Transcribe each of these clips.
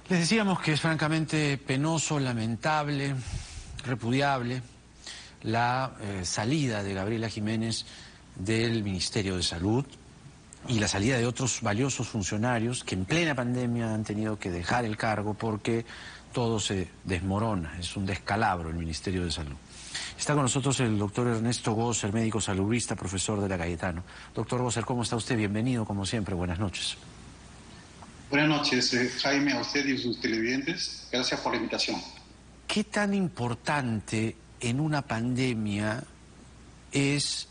Les decíamos que es francamente penoso, lamentable, repudiable la salida de Gabriela Jiménez del Ministerio de Salud y la salida de otros valiosos funcionarios que en plena pandemia han tenido que dejar el cargo porque todo se desmorona, es un descalabro el Ministerio de Salud. Está con nosotros el doctor Ernesto Gosser, médico saludista, profesor de la Cayetano. Doctor Gosser, ¿cómo está usted? Bienvenido, como siempre, buenas noches. Buenas noches, Jaime, a usted y a sus televidentes. Gracias por la invitación. ¿Qué tan importante en una pandemia es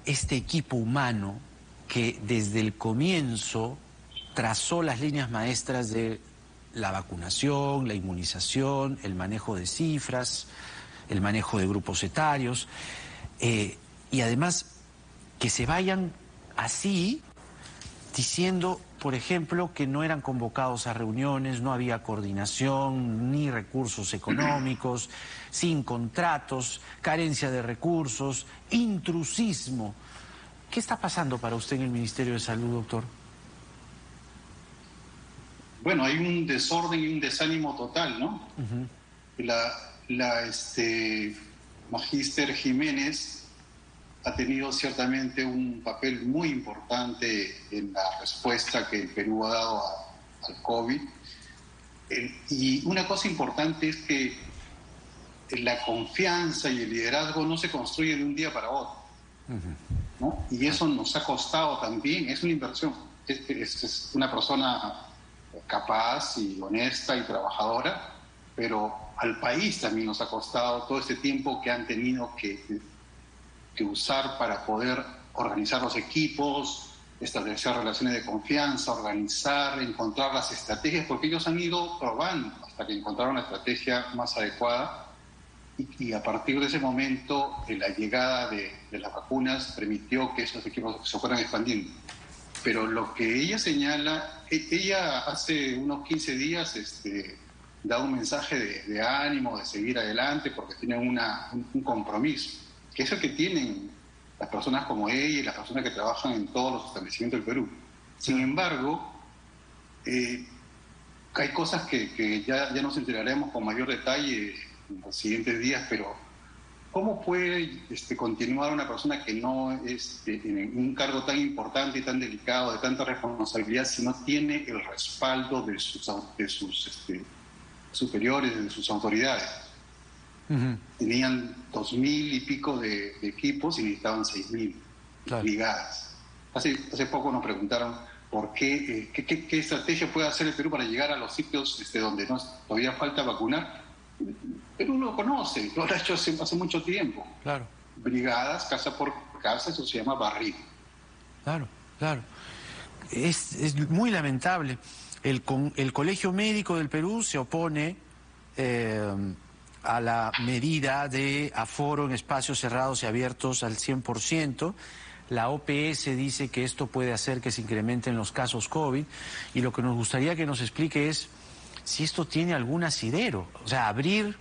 este equipo humano que desde el comienzo trazó las líneas maestras de la vacunación, la inmunización, el manejo de cifras, el manejo de grupos etarios, y además que se vayan así diciendo, por ejemplo, que no eran convocados a reuniones, no había coordinación, ni recursos económicos, sin contratos, carencia de recursos, intrusismo? ¿Qué está pasando para usted en el Ministerio de Salud, doctor? Bueno, hay un desorden y un desánimo total, ¿no? Magíster Jiménez ha tenido ciertamente un papel muy importante en la respuesta que el Perú ha dado al COVID. Y una cosa importante es que la confianza y el liderazgo no se construye de un día para otro, ¿no? Y eso nos ha costado también, es una inversión. Es una persona capaz y honesta y trabajadora, pero al país también nos ha costado todo este tiempo que han tenido que usar para poder organizar los equipos, establecer relaciones de confianza, organizar, encontrar las estrategias, porque ellos han ido probando hasta que encontraron la estrategia más adecuada y a partir de ese momento la llegada de las vacunas permitió que esos equipos se fueran expandiendo. Pero lo que ella señala, ella hace unos 15 días da un mensaje de ánimo, de seguir adelante, porque tienen un compromiso, que es el que tienen las personas como ella y las personas que trabajan en todos los establecimientos del Perú. Sin embargo, hay cosas que ya nos enteraremos con mayor detalle en los siguientes días, pero ¿cómo puede continuar una persona que no es en un cargo tan importante y tan delicado, de tanta responsabilidad, si no tiene el respaldo de sus superiores, de sus autoridades? Tenían 2.000 y pico de equipos y necesitaban 6.000 brigadas. Hace poco nos preguntaron por qué estrategia puede hacer el Perú para llegar a los sitios donde todavía falta vacunar. Perú lo conoce, lo ha hecho hace mucho tiempo. Claro. Brigadas, casa por casa, eso se llama barrido. Claro, claro. Es muy lamentable. El Colegio Médico del Perú se opone a la medida de aforo en espacios cerrados y abiertos al 100%. La OPS dice que esto puede hacer que se incrementen los casos COVID, y lo que nos gustaría que nos explique es si esto tiene algún asidero, o sea, abrir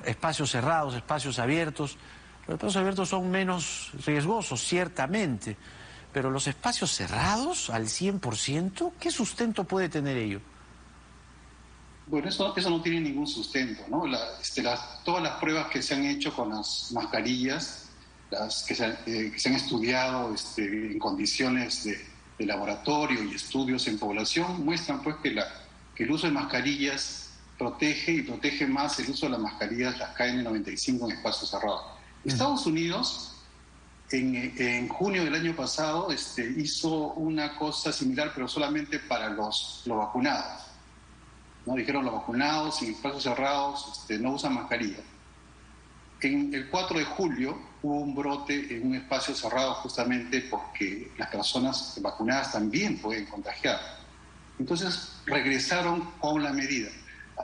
espacios cerrados, espacios abiertos. Los espacios abiertos son menos riesgosos, ciertamente, pero los espacios cerrados al 100%, ¿qué sustento puede tener ello? Bueno, eso no tiene ningún sustento, ¿no? Todas las pruebas que se han hecho con las mascarillas, las que se han estudiado en condiciones de laboratorio y estudios en población, muestran pues que el uso de mascarillas protege y protege más el uso de las mascarillas, las KN95 en espacios cerrados. Estados Unidos, en junio del año pasado, hizo una cosa similar, pero solamente para los vacunados. ¿No? Dijeron los vacunados en espacios cerrados no usan mascarilla. En el 4 de julio hubo un brote en un espacio cerrado justamente porque las personas vacunadas también pueden contagiar. Entonces regresaron con la medida.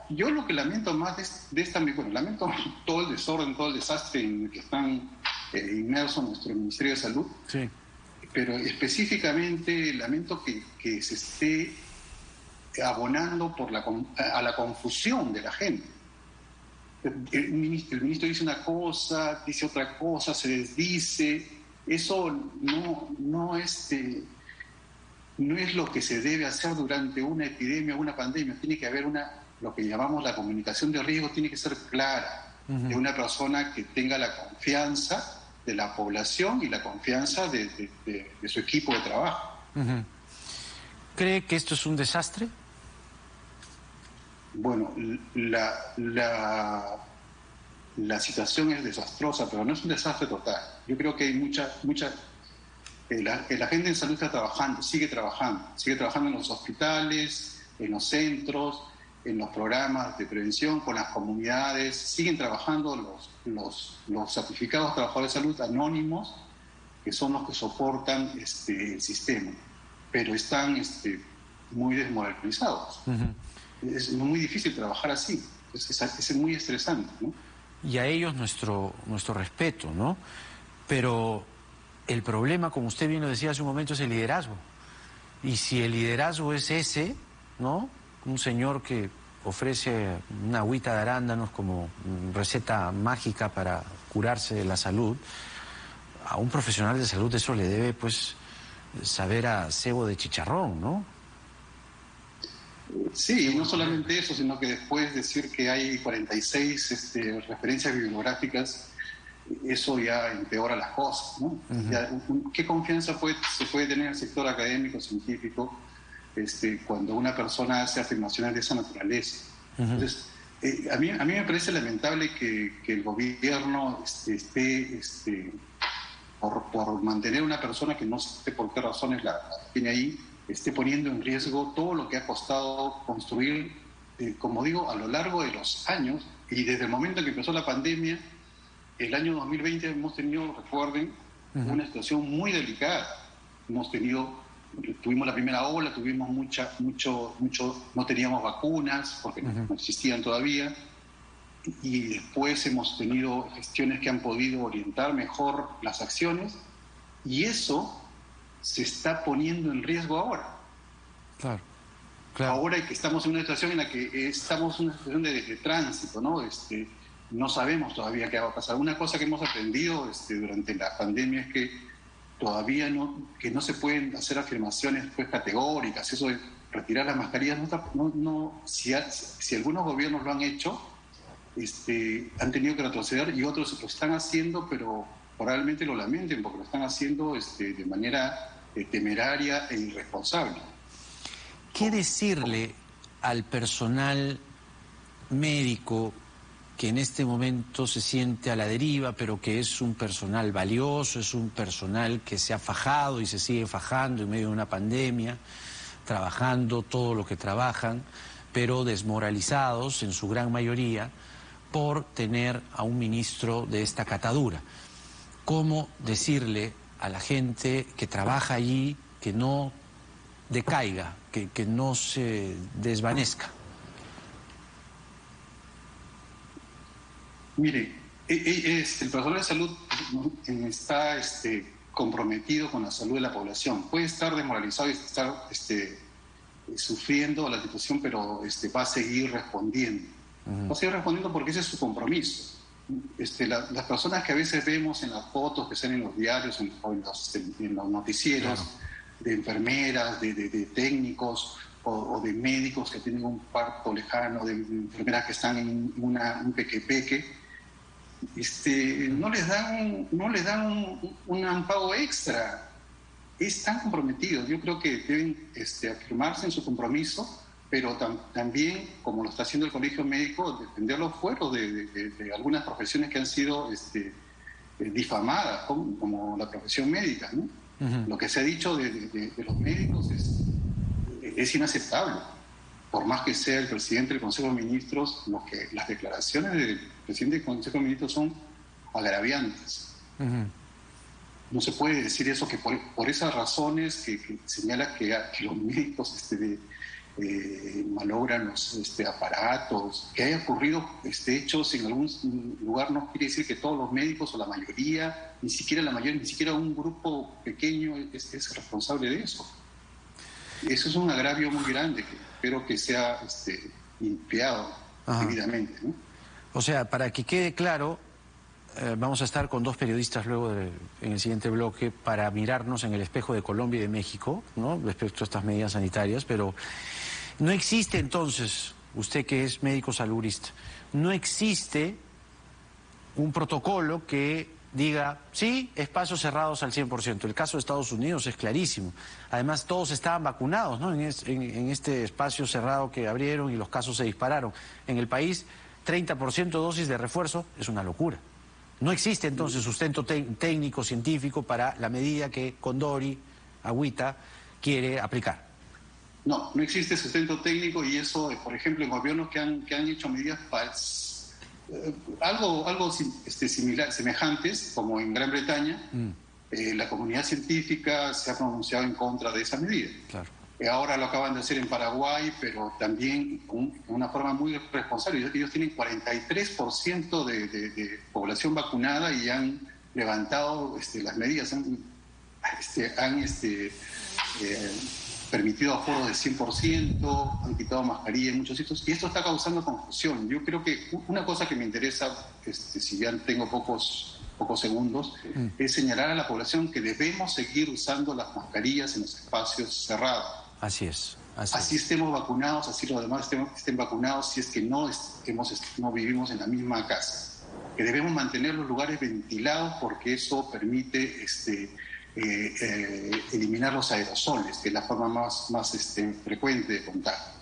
Yo lo que lamento más de esta medida, lamento todo el desorden, todo el desastre en el que están inmersos nuestro Ministerio de Salud, sí, pero específicamente lamento que se esté abonando a la confusión de la gente. El ministro dice una cosa, dice otra cosa, se desdice. Eso no no es lo que se debe hacer durante una epidemia o una pandemia. Tiene que haber lo que llamamos la comunicación de riesgo, tiene que ser clara, de una persona que tenga la confianza de la población y la confianza de su equipo de trabajo. ¿Cree que esto es un desastre? Bueno, la situación es desastrosa, pero no es un desastre total. Yo creo que hay la gente en salud está trabajando, sigue trabajando en los hospitales, en los centros, en los programas de prevención, con las comunidades, siguen trabajando los certificados de trabajadores de salud anónimos, que son los que soportan el sistema, pero están muy desmoralizados. Es muy difícil trabajar así, es muy estresante, ¿no? Y a ellos nuestro respeto, ¿no? Pero el problema, como usted bien lo decía hace un momento, es el liderazgo. Y si el liderazgo es ese, ¿no? Un señor que ofrece una agüita de arándanos como receta mágica para curarse de la salud, a un profesional de salud eso le debe, pues, saber a cebo de chicharrón, ¿no? Sí, no solamente eso, sino que después decir que hay 46 referencias bibliográficas, eso ya empeora las cosas, ¿no? ¿Qué confianza se puede tener en el sector académico, científico, cuando una persona hace afirmaciones de esa naturaleza? Entonces, a mí me parece lamentable que el gobierno esté por mantener una persona que no sé por qué razones la tiene ahí, esté poniendo en riesgo todo lo que ha costado construir, como digo, a lo largo de los años, y desde el momento que empezó la pandemia, el año 2020 hemos tenido, recuerden, una situación muy delicada. Tuvimos la primera ola, tuvimos no teníamos vacunas porque no existían todavía, y después hemos tenido gestiones que han podido orientar mejor las acciones, y eso se está poniendo en riesgo ahora. Claro. Ahora que estamos en una situación en la que estamos en una situación de tránsito, ¿no? No sabemos todavía qué va a pasar. Una cosa que hemos aprendido durante la pandemia es que todavía no se pueden hacer afirmaciones pues categóricas. Eso de retirar las mascarillas, si algunos gobiernos lo han hecho, han tenido que retroceder, y otros lo están haciendo, pero probablemente lo lamenten porque lo están haciendo de manera temeraria e irresponsable. ¿Qué decirle al personal médico que en este momento se siente a la deriva, pero que es un personal valioso, es un personal que se ha fajado y se sigue fajando en medio de una pandemia, trabajando todo lo que trabajan, pero desmoralizados en su gran mayoría por tener a un ministro de esta catadura? ¿Cómo decirle a la gente que trabaja allí que no decaiga, que no se desvanezca? Mire, el personal de salud está comprometido con la salud de la población. Puede estar desmoralizado y estar sufriendo la situación, pero va a seguir respondiendo. Va a seguir respondiendo porque ese es su compromiso. Las personas que a veces vemos en las fotos que salen en los diarios o en los noticieros, claro, de enfermeras, de técnicos o de médicos que tienen un parto lejano, de enfermeras que están en un peque-peque, no les dan un pago extra. Están comprometidos. Yo creo que deben afirmarse en su compromiso, pero también, como lo está haciendo el Colegio Médico, defender los fueros de algunas profesiones que han sido difamadas, como la profesión médica, ¿no? Lo que se ha dicho de los médicos es inaceptable. Por más que sea el presidente del Consejo de Ministros, las declaraciones del presidente del Consejo de Ministros son agraviantes. No se puede decir eso, que por esas razones que señala que los médicos malogran los aparatos, que haya ocurrido hechos en algún lugar, no quiere decir que todos los médicos o la mayoría, ni siquiera un grupo pequeño es responsable de eso. Eso es un agravio muy grande que espero que sea limpiado debidamente, ¿no? O sea, para que quede claro, vamos a estar con dos periodistas luego en el siguiente bloque para mirarnos en el espejo de Colombia y de México, ¿no?, respecto a estas medidas sanitarias, pero no existe entonces, usted que es médico saludista, no existe un protocolo que diga, sí, espacios cerrados al 100%. El caso de Estados Unidos es clarísimo. Además, todos estaban vacunados, ¿no?, en este espacio cerrado que abrieron y los casos se dispararon. En el país, 30% dosis de refuerzo es una locura. No existe entonces sustento técnico, científico para la medida que Condori, Agüita, quiere aplicar. No, no existe sustento técnico y eso, por ejemplo, en gobiernos que han hecho medidas algo similar, semejantes, como en Gran Bretaña, la comunidad científica se ha pronunciado en contra de esa medida. Claro. Ahora lo acaban de hacer en Paraguay, pero también con una forma muy responsable. Ellos tienen 43% de población vacunada y han levantado las medidas, han permitido aforos del 100%, han quitado mascarilla en muchos sitios, y esto está causando confusión. Yo creo que una cosa que me interesa, si ya tengo pocos segundos, es señalar a la población que debemos seguir usando las mascarillas en los espacios cerrados. Así es. Así estemos vacunados, así los demás estén vacunados, si es que no vivimos en la misma casa. Que debemos mantener los lugares ventilados porque eso permite eliminar los aerosoles, que es la forma más frecuente de contagio.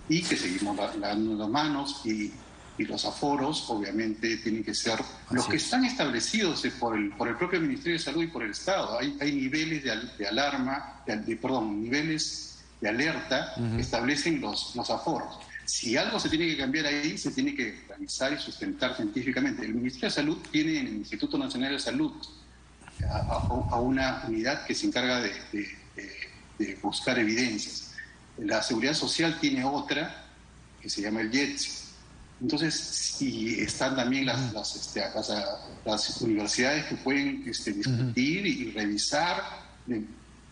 Y que seguimos lavando las manos y los aforos, obviamente, tienen que ser los que están establecidos por el propio Ministerio de Salud y por el Estado. Hay niveles de alarma, niveles de alerta que establecen los aforos. Si algo se tiene que cambiar ahí, se tiene que revisar y sustentar científicamente. El Ministerio de Salud tiene en el Instituto Nacional de Salud a una unidad que se encarga de buscar evidencias. La Seguridad Social tiene otra que se llama el IETSE. Entonces, y están también las universidades que pueden discutir y revisar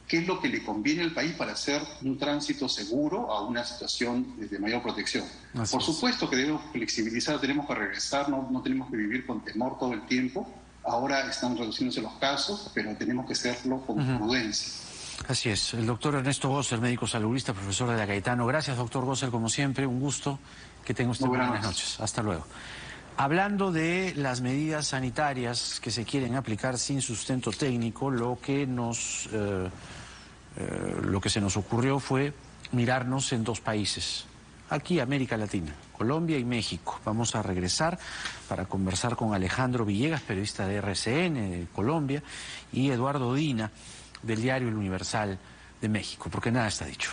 qué es lo que le conviene al país para hacer un tránsito seguro a una situación de mayor protección. Por supuesto que debemos flexibilizar, tenemos que regresar, no tenemos que vivir con temor todo el tiempo. Ahora están reduciéndose los casos, pero tenemos que hacerlo con prudencia. Así es. El doctor Ernesto Gosser, médico saludista, profesor de la Cayetano. Gracias, doctor Gosser, como siempre, un gusto. Que tenga usted buenas noches. Hasta luego. Hablando de las medidas sanitarias que se quieren aplicar sin sustento técnico, lo que se nos ocurrió fue mirarnos en dos países, aquí América Latina, Colombia y México. Vamos a regresar para conversar con Alejandro Villegas, periodista de RCN de Colombia, y Eduardo Dina, del diario El Universal de México, porque nada está dicho.